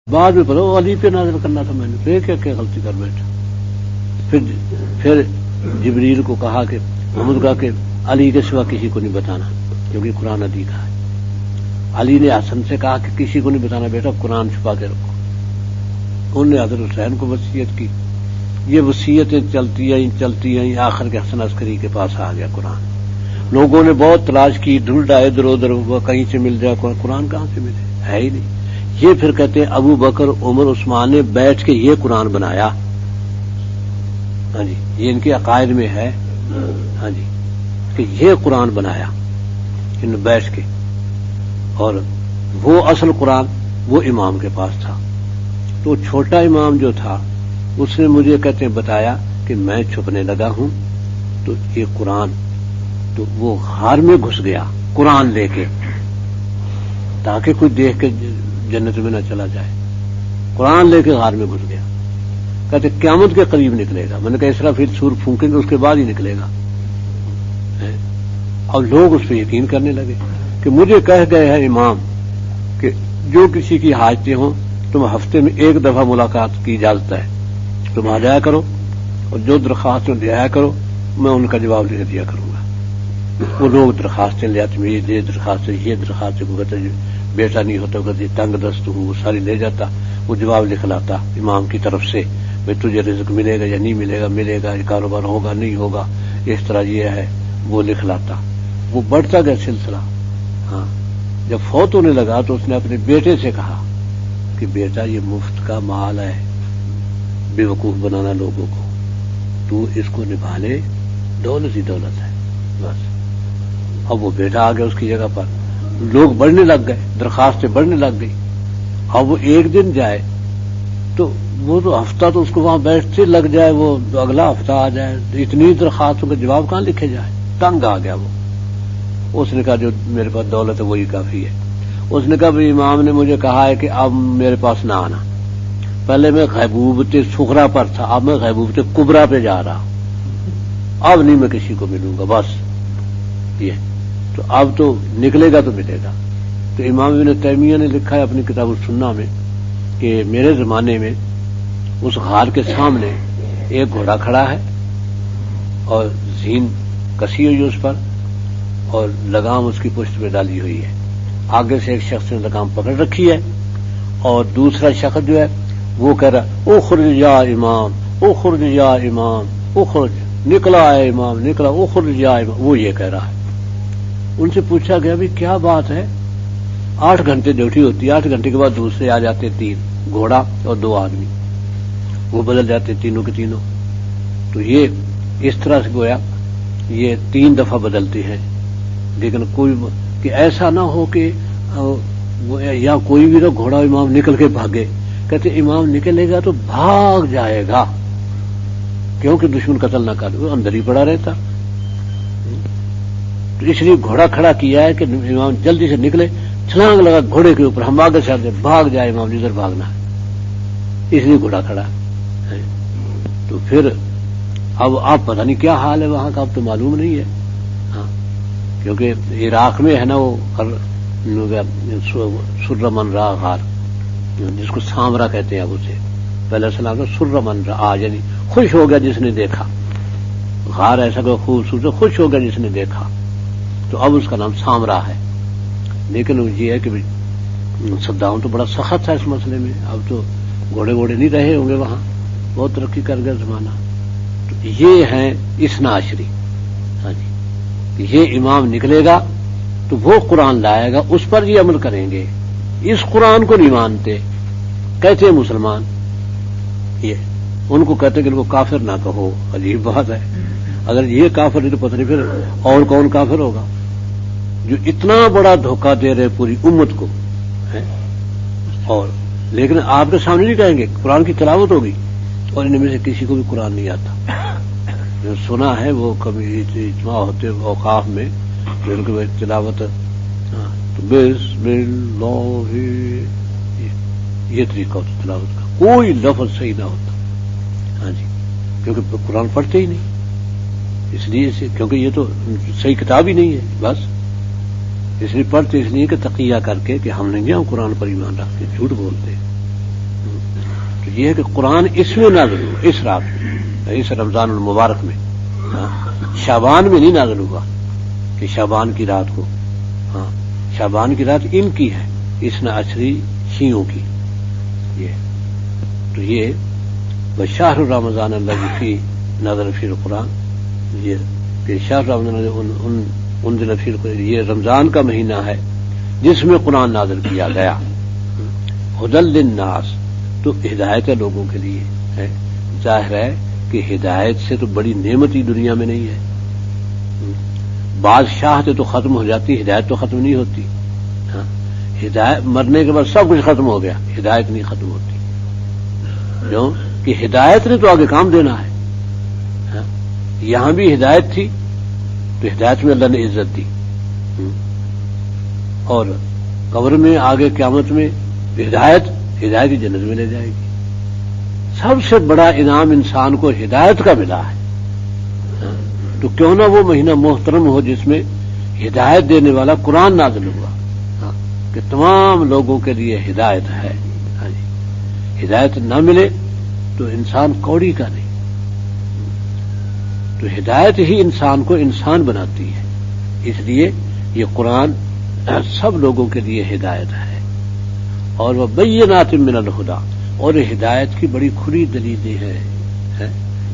بعد میں پتا علی پہ نازل کرنا تھا میں نے، تو کیا کیا غلطی کر بیٹھا. پھر جبریل کو کہا کہ محمد کہا کہ علی کے سوا کسی کو نہیں بتانا، کیونکہ قرآن علی کا ہے. علی نے حسن سے کہا کہ کسی کو نہیں بتانا بیٹا، قرآن چھپا کے رکھو. انہوں نے حضرت حسین کو وصیت کی. یہ وصیتیں چلتی آئیں آخر کے حسن عسکری کے پاس آ گیا قرآن. لوگوں نے بہت تلاش کی، ڈھونڈا ادھر ادھر، کہیں سے مل جائے قرآن کہاں سے ملے، ہے ہی نہیں. یہ پھر کہتے ہیں ابو بکر عمر عثمان نے بیٹھ کے یہ قرآن بنایا. ہاں جی، یہ ان کے عقائد میں ہے. ہاں جی، کہ یہ قرآن بنایا ان بیٹھ کے. اور وہ اصل قرآن وہ امام کے پاس تھا. تو چھوٹا امام جو تھا اس نے مجھے کہتے ہیں بتایا کہ میں چھپنے لگا ہوں تو یہ قرآن، تو وہ غار میں گھس گیا قرآن لے کے تاکہ کوئی دیکھ کے جنت میں نہ چلا جائے. قرآن لے کے غار میں گھس گیا. کہتے قیامت کے قریب نکلے گا. میں نے کہا اسرافیل سور پھونکیں گے اس کے بعد ہی نکلے گا. اور لوگ اس پہ یقین کرنے لگے کہ مجھے کہہ گئے ہیں امام کہ جو کسی کی حاجتیں ہوں تم ہفتے میں ایک دفعہ ملاقات کی اجازت ہے، تم آ جایا کرو اور جو درخواستیں لے آیا کرو، میں ان کا جواب لے دیا کروں گا. وہ لوگ درخواستیں لے آتے، یہ درخواست کو کہتے بیٹا نہیں ہوتا، کہتے تنگ دست ہوں، وہ ساری لے جاتا. وہ جواب لکھ لاتا امام کی طرف سے، بھائی تجھے رزق ملے گا یا نہیں ملے گا، یہ کاروبار ہوگا نہیں ہوگا، اس طرح یہ ہے، وہ لکھ لاتا. وہ بڑھتا گیا سلسلہ. ہاں، جب فوت ہونے لگا تو اس نے اپنے بیٹے سے کہا کہ بیٹا یہ مفت کا مال ہے، بے وقوف بنانا لوگوں کو، تو اس کو نبھا لے، دولت ہی دولت ہے بس. اب وہ بیٹا آ گیا اس کی جگہ پر، لوگ بڑھنے لگ گئے، درخواستیں بڑھنے لگ گئی. اب وہ ایک دن جائے تو وہ تو ہفتہ تو اس کو وہاں بیٹھتے لگ جائے، وہ اگلا ہفتہ آ جائے، اتنی درخواستوں کا جواب کہاں لکھے جائے. تنگ آ گیا وہ. اس نے کہا جو میرے پاس دولت ہے وہی کافی ہے. اس نے کہا بھائی امام نے مجھے کہا ہے کہ اب میرے پاس نہ آنا. پہلے میں غیبوبت صغرا پر تھا، اب میں غیبوبت کبرا پہ جا رہا ہوں. اب نہیں میں کسی کو ملوں گا بس. یہ تو اب تو نکلے گا تو ملے گا. تو امام ابن تیمیہ نے لکھا ہے اپنی کتاب السنہ میں کہ میرے زمانے میں اس غار کے سامنے ایک گھوڑا کھڑا ہے اور زین کسی ہوئی اس پر اور لگام اس کی پشت پہ ڈالی ہوئی ہے. آگے سے ایک شخص نے لگام پکڑ رکھی ہے اور دوسرا شخص جو ہے وہ کہہ رہا اخرج یا امام اخرج یا امام اخرج، نکلا ہے امام نکلا، اخرج یا امام، وہ یہ کہہ رہا ہے. ان سے پوچھا گیا بھی کیا بات ہے؟ 8 گھنٹے ڈیوٹی ہوتی ہے، 8 گھنٹے کے بعد دوسرے آ جاتے 3 گھوڑا اور 2 آدمی، وہ بدل جاتے تینوں کے تینوں. تو یہ اس طرح سے گویا یہ 3 دفعہ بدلتے ہیں. لیکن کوئی کہ ایسا نہ ہو کہ یا کوئی بھی نہ گھوڑا امام نکل کے بھاگے. کہتے امام نکلے گا تو بھاگ جائے گا کیونکہ دشمن قتل نہ کر، وہ اندر ہی پڑا رہتا. تو اس لیے گھوڑا کھڑا کیا ہے کہ امام جلدی سے نکلے، چھلانگ لگا گھوڑے کے اوپر، ہم آگے سے آتے بھاگ جائے امام جدھر بھاگنا ہے، اس لیے گھوڑا کھڑا ہے. تو پھر اب آپ پتہ نہیں کیا حال ہے وہاں کا، اب تو معلوم نہیں ہے. ہاں، کیونکہ عراق میں ہے نا وہ سرمن را غار، جس کو سامرا کہتے ہیں. اب اسے پہلے سلام سرمن را، یعنی خوش ہو گیا جس نے دیکھا غار ایسا کوئی خوبصورت، خوش ہو گیا جس نے دیکھا. تو اب اس کا نام سامرا ہے. لیکن یہ ہے کہ صدام تو بڑا سخت تھا اس مسئلے میں. اب تو گھوڑے نہیں رہے ہوں گے وہاں، بہت ترقی کر گیا زمانہ. تو یہ ہیں اثنا عشری. ہاں جی، یہ امام نکلے گا تو وہ قرآن لائے گا، اس پر یہ عمل کریں گے. اس قرآن کو نہیں مانتے، کہتے ہیں مسلمان. یہ ان کو کہتے کہ ان کو کافر نہ کہو. عجیب بات ہے، اگر یہ کافر نہیں تو پتہ نہیں پھر اور کون کافر ہوگا جو اتنا بڑا دھوکہ دے رہے پوری امت کو ہے. اور لیکن آپ کے سامنے نہیں کہیں گے قرآن کی تلاوت ہوگی، اور ان میں سے کسی کو بھی قرآن نہیں آتا. جو سنا ہے وہ کبھی اجتماع ہوتے اوقاف میں ان کو تلاوت، تو بسم اللہ، یہ طریقہ ہوتا تلاوت کا، کوئی لفظ صحیح نہ ہوتا. ہاں جی، کیونکہ قرآن پڑھتے ہی نہیں، اس لیے کیونکہ یہ تو صحیح کتاب ہی نہیں ہے. بس اس لیے پڑھتے اس لیے کہ تقیہ کر کے کہ ہم نہیں ہم قرآن پر ایمان رکھتے، جھوٹ بولتے. یہ ہے کہ قرآن اس میں نازل ہوا، اس رات میں، اس رمضان المبارک میں، شعبان میں نہیں نازل ہوا کہ شعبان کی رات کو، شعبان کی رات ان کی ہے، اثنا عشری شیعوں کی، یہ تو یہ بشہر رمضان الذی فیہ نزل فیہ القرآن، یہ کہ شہر رمضان انزل فیہ القرآن، یہ رمضان کا مہینہ ہے جس میں قرآن نازل کیا گیا، ھدی للناس، تو ہدایت ہے لوگوں کے لیے ہے۔ ظاہر ہے کہ ہدایت سے تو بڑی نعمت ہی دنیا میں نہیں ہے، بادشاہت تو ختم ہو جاتی، ہدایت تو ختم نہیں ہوتی، ہدایت مرنے کے بعد سب کچھ ختم ہو گیا، ہدایت نہیں ختم ہوتی، کیوں کہ ہدایت نے تو آگے کام دینا ہے۔ یہاں بھی ہدایت تھی تو ہدایت میں اللہ نے عزت دی، اور قبر میں آگے قیامت میں ہدایت کی جنت میں لے جائے گی۔ سب سے بڑا انعام انسان کو ہدایت کا ملا ہے، تو کیوں نہ وہ مہینہ محترم ہو جس میں ہدایت دینے والا قرآن نازل ہوا، کہ تمام لوگوں کے لیے ہدایت ہے۔ ہدایت نہ ملے تو انسان کوڑی کا نہیں، تو ہدایت ہی انسان کو انسان بناتی ہے، اس لیے یہ قرآن سب لوگوں کے لیے ہدایت ہے، اور وہ بینات من الہدی، اور ہدایت کی بڑی کھلی دلیلیں ہیں،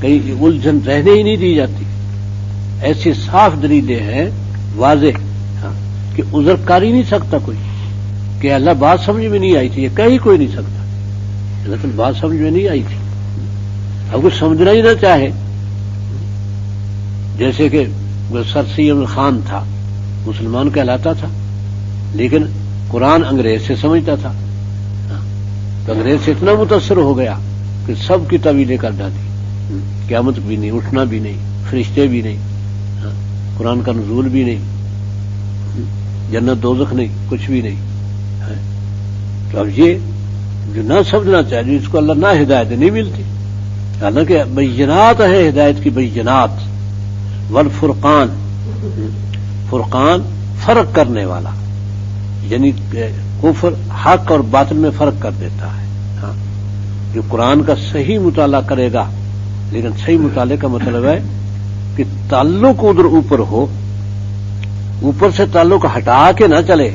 کہیں الجھن رہنے ہی نہیں دی جاتی، ایسی صاف دلیلیں ہیں واضح، کہ عذر کر ہی نہیں سکتا کوئی کہ اللہ بات سمجھ میں نہیں آئی تھی، یہ کہہ ہی کوئی نہیں سکتا، لیکن بات سمجھ میں نہیں آئی تھی، اب کچھ سمجھنا ہی نہ چاہے، جیسے کہ سر سید خان تھا، مسلمان کہلاتا تھا، لیکن قرآن انگریز سے سمجھتا تھا، تو انگریز سے اتنا متاثر ہو گیا کہ سب کی تعویلیں کر ڈالی، قیامت بھی نہیں، اٹھنا بھی نہیں، فرشتے بھی نہیں، قرآن کا نزول بھی نہیں، جنت دوزخ نہیں، کچھ بھی نہیں، تو اب یہ جو نہ سمجھنا چاہیے اس کو اللہ نہ ہدایت نہیں ملتی، حالانکہ بینات ہے ہدایت کی، بینات والفرقان، فرقان فرق کرنے والا، یعنی کفر حق اور باطل میں فرق کر دیتا ہے، جو قرآن کا صحیح مطالعہ کرے گا، لیکن صحیح مطالعے کا مطلب ہے کہ تعلق ادھر اوپر ہو، اوپر سے تعلق ہٹا کے نہ چلے،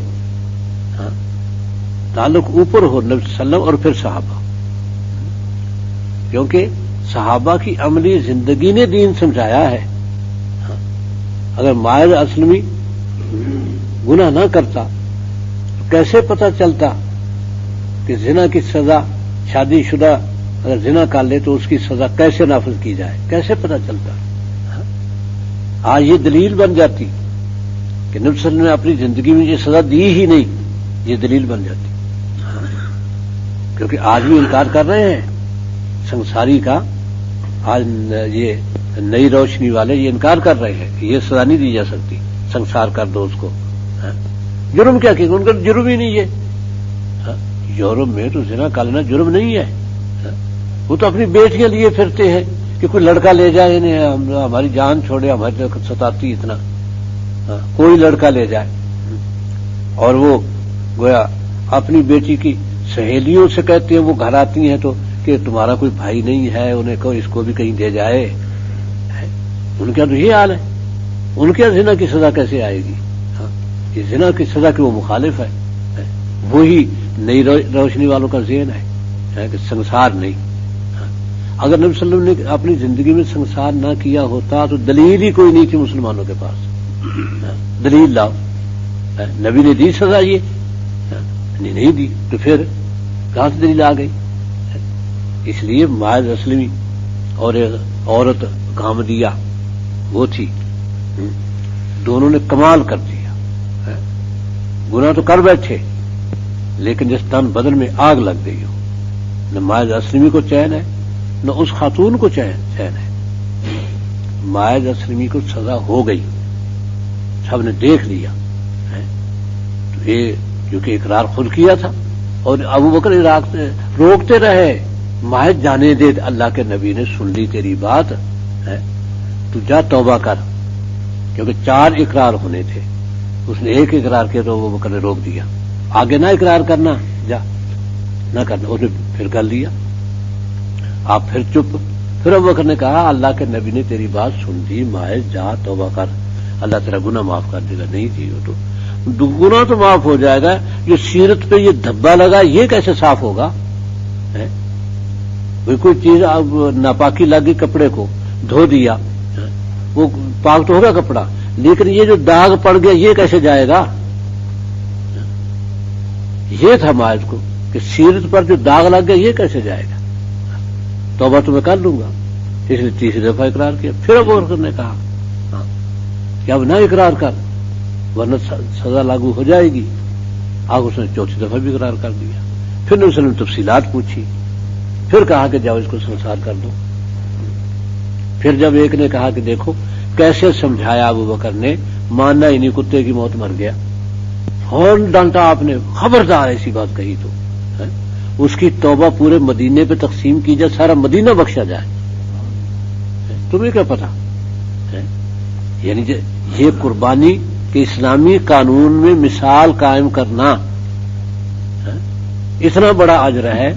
تعلق اوپر ہو نبی صلی اللہ علیہ وسلم اور پھر صحابہ، کیونکہ صحابہ کی عملی زندگی نے دین سمجھایا ہے۔ اگر ماعز اسلمی گناہ نہ کرتا تو کیسے پتہ چلتا کہ زنا کی سزا، شادی شدہ اگر زنا کر لے تو اس کی سزا کیسے نافذ کی جائے، کیسے پتہ چلتا؟ آج یہ دلیل بن جاتی کہ نبی صلی اللہ علیہ وسلم نے اپنی زندگی میں یہ سزا دی ہی نہیں، یہ دلیل بن جاتی، کیونکہ آج بھی انکار کر رہے ہیں سنساری کا، آج یہ نئی روشنی والے یہ انکار کر رہے ہیں کہ یہ سزا نہیں دی جا سکتی، سنسار کر دو اس کو، جرم کیا کہ ان کا جرم ہی نہیں ہے، یورپ میں تو زنا کر لینا جرم نہیں ہے، وہ تو اپنی بیٹیاں لیے پھرتے ہیں کہ کوئی لڑکا لے جائے انہیں، ہماری جان چھوڑے، ہماری ستاتی اتنا، کوئی لڑکا لے جائے، اور وہ گویا اپنی بیٹی کی سہیلیوں سے کہتی ہیں، وہ گھر آتی ہیں تو کہ تمہارا کوئی بھائی نہیں ہے، انہیں کہو اس کو بھی کہیں دے جائے، ان کا تو یہ حال ہے، ان کے زنا کی سزا کیسے آئے گی؟ یہ زنا کی سزا کے وہ مخالف ہے، وہی نئی روشنی والوں کا ذہن ہے کہ سنسار نہیں۔ اگر نبی صلی اللہ علیہ وسلم نے اپنی زندگی میں سنسار نہ کیا ہوتا تو دلیل ہی کوئی نہیں تھی مسلمانوں کے پاس، دلیل لاؤ، نبی نے دی سزا، یہ نہیں دی تو پھر کہاں سے دلیل آ گئی؟ اس لیے ماعز اسلمی اور ایک عورت غامدیہ وہ تھی، دونوں نے کمال کر دیا، گناہ تو کر بیٹھے لیکن جس تن بدن میں آگ لگ گئی ہو، نہ ماعز اسلمی کو چین ہے نہ اس خاتون کو چین ہے، ماعز اسلمی کو سزا ہو گئی، سب نے دیکھ لیا، تو یہ کیونکہ اقرار خود کیا تھا، اور ابو بکر روکتے رہے، ماعز جانے دے، اللہ کے نبی نے سن لی تیری بات، تو جا توبہ کر، کیونکہ 4 اقرار ہونے تھے، اس نے ایک اقرار کیا تو ابو بکر نے روک دیا، آگے نہ اقرار کرنا، جا نہ کرنا، اس نے پھر کر لیا، آپ پھر چپ. پھر ابو بکر نے کہا اللہ کے نبی نے تیری بات سن لی، ماعز جا توبہ کر، اللہ تیرا گناہ معاف کر دے گا. نہیں جی وہ تو گناہ تو معاف ہو جائے گا، جو سیرت پہ یہ دھبا لگا یہ کیسے صاف ہوگا؟ کوئی چیز اب ناپاکی لگی کپڑے کو دھو دیا وہ پاک تو ہوگا کپڑا، لیکن یہ جو داغ پڑ گیا یہ کیسے جائے گا؟ یہ تھا ماعز کو کہ سیرت پر جو داغ لگ گیا یہ کیسے جائے گا؟ توبہ تو میں کر لوں گا. اس نے تیسری دفعہ اقرار کیا. پھر ابو بکر نے کہا کہ اب نہ اقرار کر ورنہ سزا لاگو ہو جائے گی. آگ اس نے چوتھی دفعہ بھی اقرار کر دیا. پھر نے اس نے تفصیلات پوچھی، پھر کہا کہ جاؤ اس کو سنسار کر دو. پھر جب ایک نے کہا کہ دیکھو کیسے سمجھایا ابو بکر نے، ماننا ہی نہیں، کتے کی موت مر گیا. فوراً ڈانٹا آپ نے، خبردار ایسی بات کہی تو اس کی توبہ پورے مدینے پہ تقسیم کی جائے، سارا مدینہ بخشا جائے. تمہیں کیا پتا؟ یعنی یہ قربانی کے اسلامی قانون میں مثال قائم کرنا اتنا بڑا اجر ہے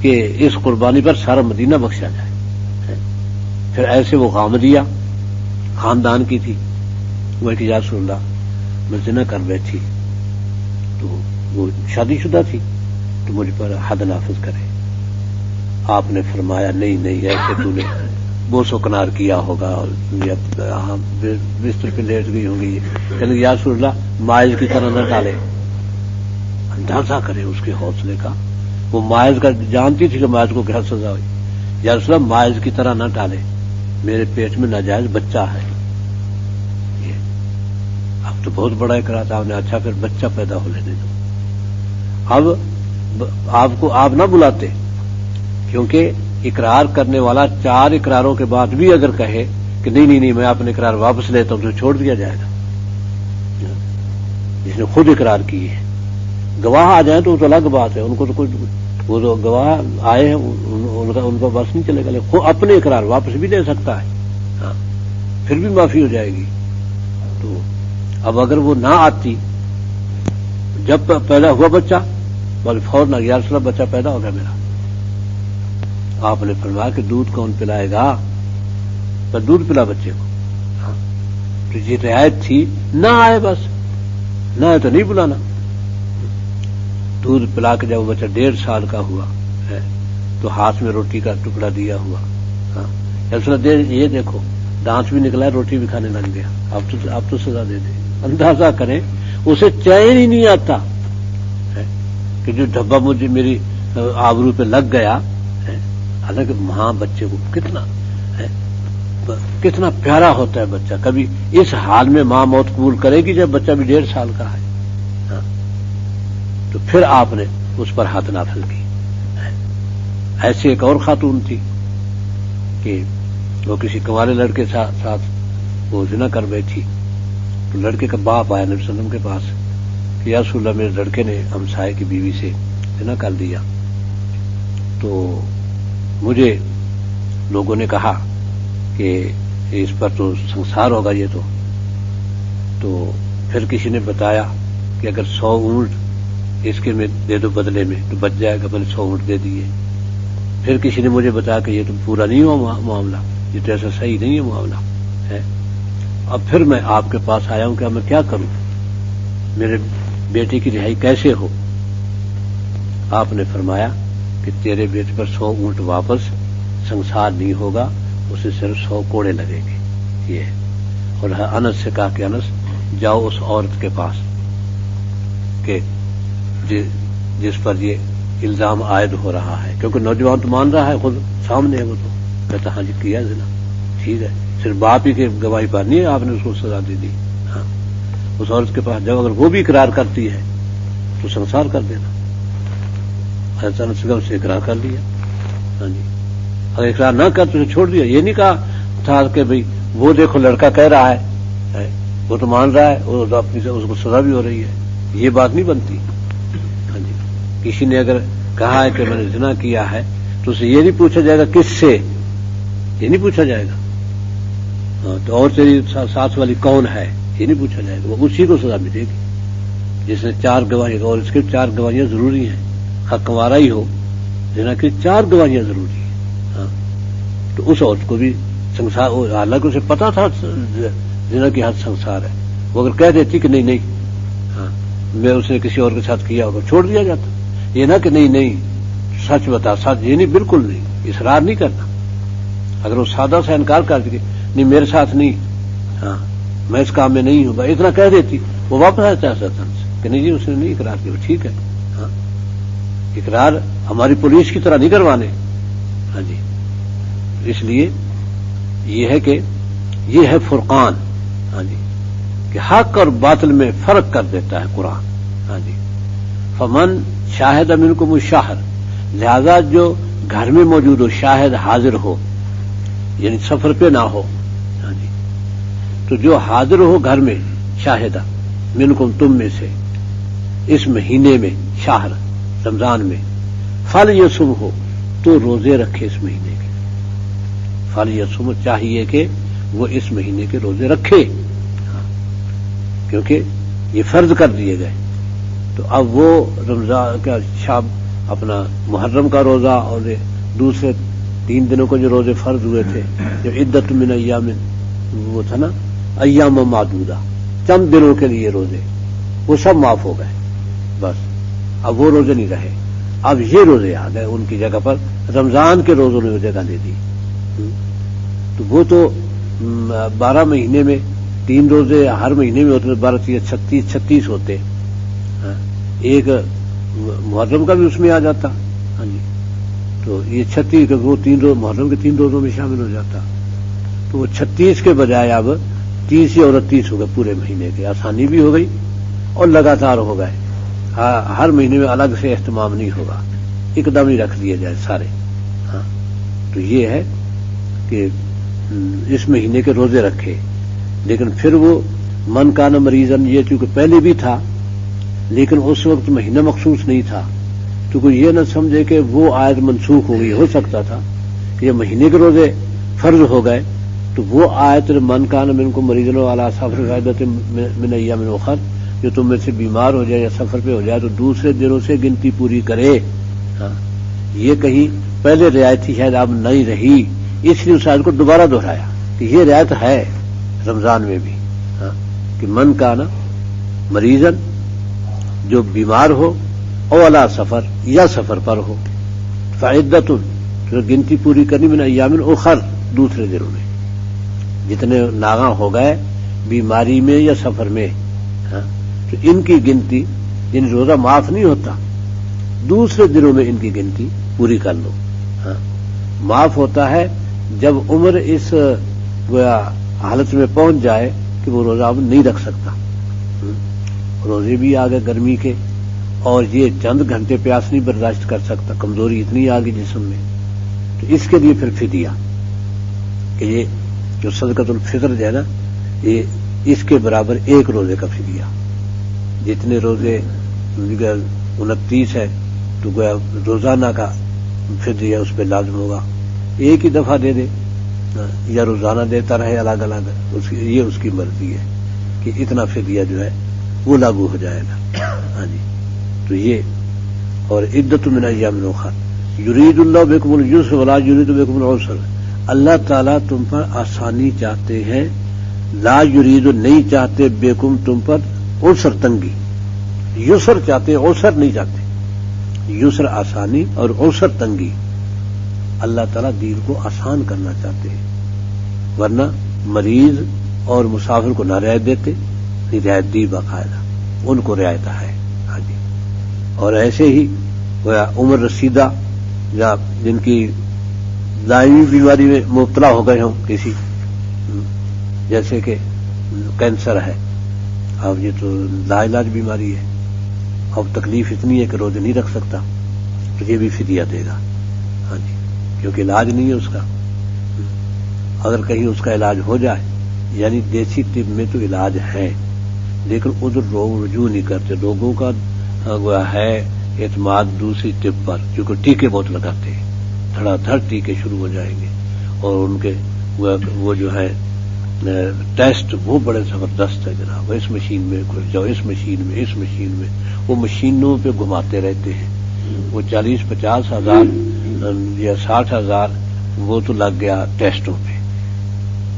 کہ اس قربانی پر سارا مدینہ بخشا جائے. پھر ایسے وہ غامدیہ خاندان کی تھی، وہ کہ یا رسول اللہ میں زنا کر بیٹھی، تو وہ شادی شدہ تھی، تو مجھ پر حد نافذ کرے. آپ نے فرمایا نہیں نہیں، ایسے تو نے بوس و کنار کیا ہوگا اور بستر پہ لیٹ گئی ہوگی. کہنے یا رسول اللہ ماعز کی طرح نہ ڈالے. اندازہ کرے اس کے حوصلے کا، وہ ماعز کا جانتی تھی کہ ماعز کو کیا سزا ہوئی. یا رسول اللہ ماعز کی طرح نہ ڈالے، میرے پیٹ میں ناجائز بچہ ہے. اب تو بہت بڑا اقرار تھا. آپ نے اچھا پھر بچہ پیدا ہو لینے دو. اب آپ کو آپ نہ بلاتے، کیونکہ اقرار کرنے والا 4 اقراروں کے بعد بھی اگر کہے کہ نہیں نہیں نہیں میں اپنے اقرار واپس لیتا ہوں تو چھوڑ دیا جائے گا. جس نے خود اقرار کی ہے، گواہ آ جائیں تو وہ تو الگ بات ہے، ان کو تو کوئی، وہ تو گواہ آئے ہیں ان کا بس نہیں چلے گا، لیکن اپنے اقرار واپس بھی لے سکتا ہے. ہاں پھر بھی معافی ہو جائے گی. تو اب اگر وہ نہ آتی، جب پیدا ہوا بچہ بولے فوراً یا رسول اللہ بچہ پیدا ہو گیا میرا. آپ نے فرمایا کہ دودھ کون پلائے گا؟ تو دودھ پلا بچے کو. تو یہ رعایت تھی، نہ آئے بس، نہ آئے تو نہیں بلانا. دودھ پلا کے جب وہ بچہ 1.5 سال کا ہوا ہے تو ہاتھ میں روٹی کا ٹکڑا دیا ہوا. یا رسول اللہ یہ دیکھو دانت بھی نکلا، روٹی بھی کھانے لگ گیا، اب تو سزا دے دے. اندازہ کریں اسے چین ہی نہیں آتا کہ جو ڈھبا مجھے میری آبرو پہ لگ گیا. حالانکہ ماں بچے کو کتنا پیارا ہوتا ہے بچہ. کبھی اس حال میں ماں موت قبول کرے گی جب بچہ بھی 1.5 سال کا ہے. تو پھر آپ نے اس پر حد نافذ کی. ایسی ایک اور خاتون تھی کہ وہ کسی کنوارے لڑکے ساتھ وہ زنا کر بیٹھی. تو لڑکے کا باپ آیا نبی صلی اللہ علیہ وسلم کے پاس کہ یا رسول اللہ میرے لڑکے نے ہمسائے کی بیوی سے زنا کر دیا، تو مجھے لوگوں نے کہا کہ اس پر تو سنسار ہوگا. یہ تو پھر کسی نے بتایا کہ اگر 100 اونٹ اس کے میں دے دو بدلے میں تو بچ جائے گا، پہلے 100 اونٹ دے دیے. پھر کسی نے مجھے بتایا کہ یہ تو پورا نہیں ہوا معاملہ، یہ تو ایسا صحیح نہیں ہے معاملہ ہے. اب پھر میں آپ کے پاس آیا ہوں کہ اب میں کیا کروں، میرے بیٹے کی رہائی کیسے ہو؟ آپ نے فرمایا کہ تیرے بیٹے پر 100 اونٹ واپس، سنسار نہیں ہوگا، اسے صرف 100 کوڑے لگیں گے. یہ اور انس سے کہا کہ انس جاؤ اس عورت کے پاس کہ جس پر یہ الزام عائد ہو رہا ہے، کیونکہ نوجوان تو مان رہا ہے، خود سامنے ہے. وہ تو کہتا ہاں جی کیا زنا، ٹھیک ہے، صرف باپ ہی کے گواہی پر نہیں ہے آپ نے اس کو سزا دے دی. ہاں اس عورت کے پاس جب اگر وہ بھی اقرار کرتی ہے تو سنسار کر دینا. حضرت انس نے اسے اقرار کر لیا. ہاں جی اگر اقرار نہ کر تو اسے چھوڑ دیا. یہ نہیں کہا تھا کہ بھئی وہ دیکھو لڑکا کہہ رہا ہے، وہ تو مان رہا ہے، اس کو سزا بھی ہو رہی ہے. یہ بات نہیں بنتی. ہاں جی کسی نے اگر کہا ہے کہ میں نے زنا کیا ہے تو اسے یہ نہیں پوچھا جائے گا کس سے، یہ نہیں پوچھا جائے گا. ہاں تو اور تیری ساتھ والی کون ہے، یہ نہیں پوچھا جائے گا. وہ اسی کو سزا ملے گی جس نے 4 گواہی، اور اس کے 4 گواہیاں ضروری ہیں. حق کنوارا ہی ہو زنا کی 4 گواہیاں ضروری ہیں. تو اس عورت کو بھی سنسار، حالانکہ اسے پتا تھا زنا کی حد سنسار ہے، وہ اگر کہہ دیتی کہ نہیں ہاں میں اس نے کسی اور کے ساتھ کیا ہوگا، چھوڑ دیا جاتا. یہ نہ کہ نہیں سچ بتا، سچ یہ نہیں، بالکل نہیں، اصرار نہیں کرنا. اگر وہ سادہ سا انکار کر دی نہیں میرے ساتھ نہیں، ہاں میں اس کام میں نہیں ہوں، اتنا کہہ دیتی، وہ واپس آ جاتا ہے کہ نہیں جی اس نے نہیں اقرار کیا، ٹھیک ہے. ہاں اقرار ہماری پولیس کی طرح نہیں کروانے. ہاں جی اس لیے یہ ہے کہ یہ ہے فرقان. ہاں جی کہ حق اور باطل میں فرق کر دیتا ہے قرآن. ہاں جی فمن شاہد منکم الشہر، لہذا جو گھر میں موجود ہو، شاہد حاضر ہو یعنی سفر پہ نہ ہو. ہاں جی تو جو حاضر ہو گھر میں، شاہدہ منکم تم میں سے، اس مہینے میں، شہر رمضان میں، فلیصم ہو تو روزے رکھے اس مہینے کے. فلیصم چاہیے کہ وہ اس مہینے کے روزے رکھے، کیونکہ یہ فرض کر دیے گئے. تو اب وہ رمضان کا شاب اپنا محرم کا روزہ اور دوسرے 3 دنوں کو جو روزے فرض ہوئے تھے، جو عدت من ایام وہ تھا نا، ایام معدودہ، چند دنوں کے لیے روزے، وہ سب معاف ہو گئے. بس اب وہ روزے نہیں رہے، اب یہ روزے آ گئے ان کی جگہ پر. رمضان کے روزوں نے وہ جگہ دے دی. تو وہ تو 12 مہینے میں 3 روزے ہر مہینے میں ہوتے، 12 36 ہوتے. ایک محرم کا بھی اس میں آ جاتا. ہاں جی تو یہ 36 وہ 3 روز محرم کے 3 روزوں میں شامل ہو جاتا. تو وہ 36 کے بجائے اب 30 اور 30 ہو گئے پورے مہینے کے. آسانی بھی ہو گئی اور لگاتار ہو گئے. ہر مہینے میں الگ سے اہتمام نہیں ہوگا، ایک دم ہی رکھ دیے جائے سارے. ہاں تو یہ ہے کہ اس مہینے کے روزے رکھے. لیکن پھر وہ من کان مریضن، یہ چونکہ پہلے بھی تھا لیکن اس وقت مہینہ مخصوص نہیں تھا، تو کوئی یہ نہ سمجھے کہ وہ آیت منسوخ ہو گئی. ہو سکتا تھا کہ یہ مہینے کے روزے فرض ہو گئے تو وہ آیت من کان منکم مریضن وعلی سفر عدۃ من ایام اخر، جو تم میں سے بیمار ہو جائے یا سفر پہ ہو جائے تو دوسرے دنوں سے گنتی پوری کرے. ہاں یہ کہیں پہلے رعایت تھی، شاید اب نہیں رہی، اس لیے اس آیت کو دوبارہ دہرایا کہ یہ رعایت ہے رمضان میں بھی. ہاں کہ من کان مریضن، جو بیمار ہو، او علی سفر یا سفر پر ہو، فعدۃ پھر گنتی پوری کرنی من ایام اخر، دوسرے دنوں میں جتنے ناغاں ہو گئے بیماری میں یا سفر میں. ہاں تو ان کی گنتی، یعنی روزہ معاف نہیں ہوتا، دوسرے دنوں میں ان کی گنتی پوری کر لو. ہاں معاف ہوتا ہے جب عمر اس گویا حالت میں پہنچ جائے کہ وہ روزہ اب نہیں رکھ سکتا. روزے بھی آ گئے گرمی کے، اور یہ چند گھنٹے پیاس نہیں برداشت کر سکتا، کمزوری اتنی آ گئی جسم میں. تو اس کے لیے پھر فدیہ، کہ یہ جو صدقۃ الفطر جو ہے نا، یہ اس کے برابر 1 روزے کا فدیہ. جتنے روزے 29 ہے تو گویا روزانہ کا فدیہ اس پہ لازم ہوگا. ایک ہی دفعہ دے دے یا روزانہ دیتا رہے الگ الگ، یہ اس کی مرضی ہے کہ اتنا فدیہ جو ہے وہ لاگو ہو جائے گا. ہاں جی تو یہ، اور عدۃ من ایام اخر یرید اللہ بکم الیسر ولا یرید بکم العسر، اللہ تعالیٰ تم پر آسانی چاہتے ہیں، لا یرید نہیں چاہتے، بکم تم پر عسر تنگی، یسر چاہتے ہیں عسر نہیں چاہتے. یسر آسانی اور عسر تنگی، اللہ تعالیٰ دین کو آسان کرنا چاہتے ہیں. ورنہ مریض اور مسافر کو نہ رعایت دیتے، رعایت دی باقاعدہ، ان کو رعایت ہے. ہاں جی اور ایسے ہی عمر رسیدہ یا جن کی دائمی بیماری میں مبتلا ہو گئے ہوں کسی، جیسے کہ کینسر ہے، اب یہ تو لا علاج بیماری ہے، اب تکلیف اتنی ہے کہ روزے نہیں رکھ سکتا، تو یہ بھی فدیہ دے گا. ہاں جی کیونکہ علاج نہیں ہے اس کا. اگر کہیں اس کا علاج ہو جائے، یعنی دیسی طب میں تو علاج ہے لیکن ادھر لوگ رجوع نہیں کرتے، لوگوں کا ہے اعتماد دوسری طب پر، کیونکہ ٹیکے بہت لگاتے ہیں، دھڑا دھڑ ٹیکے شروع ہو جائیں گے، اور ان کے وہ جو ہے ٹیسٹ وہ بڑے زبردست ہے جناب، اس مشین میں گھس جاؤ، اس مشین میں، اس مشین میں، وہ مشینوں پہ گھماتے رہتے ہیں. وہ 40-50 ہزار یا 60 ہزار وہ تو لگ گیا ٹیسٹوں پہ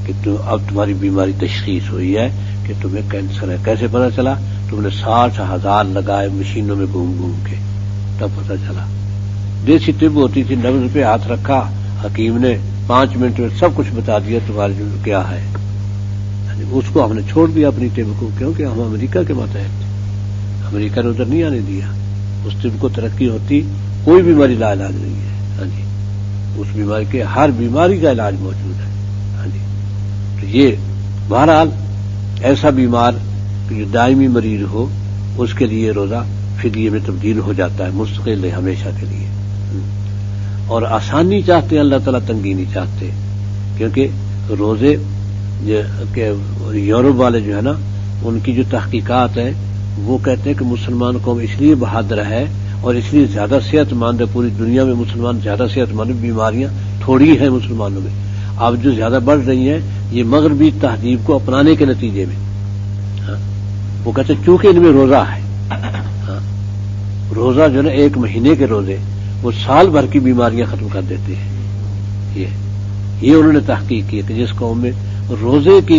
کہ اب تمہاری بیماری تشخیص ہوئی ہے کہ تمہیں کینسر ہے. کیسے پتا چلا؟ تم نے 60,000 لگائے مشینوں میں گھوم گھوم کے، تب پتا چلا. دیسی طب ہوتی تھی، نبض پہ ہاتھ رکھا حکیم نے 5 منٹ میں سب کچھ بتا دیا تمہارے جو کیا ہے. اس کو ہم نے چھوڑ دیا اپنی طب کو، کیونکہ ہم امریکہ کے ماتحت تھے. امریکہ نے ادھر نہیں آنے دیا. اس طب کو ترقی ہوتی، کوئی بیماری لا علاج نہیں ہے. ہاں جی، اس بیماری کے ہر بیماری کا علاج موجود ہے. ہاں جی، تو یہ بہرحال ایسا بیمار جو دائمی مریض ہو اس کے لیے روزہ فدیے میں تبدیل ہو جاتا ہے، مستقل ہے ہمیشہ کے لیے. اور آسانی چاہتے ہیں اللہ تعالیٰ، تنگی نہیں چاہتے. کیونکہ روزے کہ یورپ والے جو ہے نا، ان کی جو تحقیقات ہیں وہ کہتے ہیں کہ مسلمان قوم اس لیے بہادر ہے اور اس لیے زیادہ صحت مند ہے، پوری دنیا میں مسلمان زیادہ صحت مند، بیماریاں تھوڑی ہیں مسلمانوں میں. اب جو زیادہ بڑھ رہی ہیں یہ مغربی تہذیب کو اپنانے کے نتیجے میں. وہ کہتے ہیں چونکہ ان میں روزہ ہے. روزہ جو ہے نا 1 مہینے کے روزے وہ سال بھر کی بیماریاں ختم کر دیتے ہیں. یہ انہوں نے تحقیق کی کہ جس قوم میں روزے کی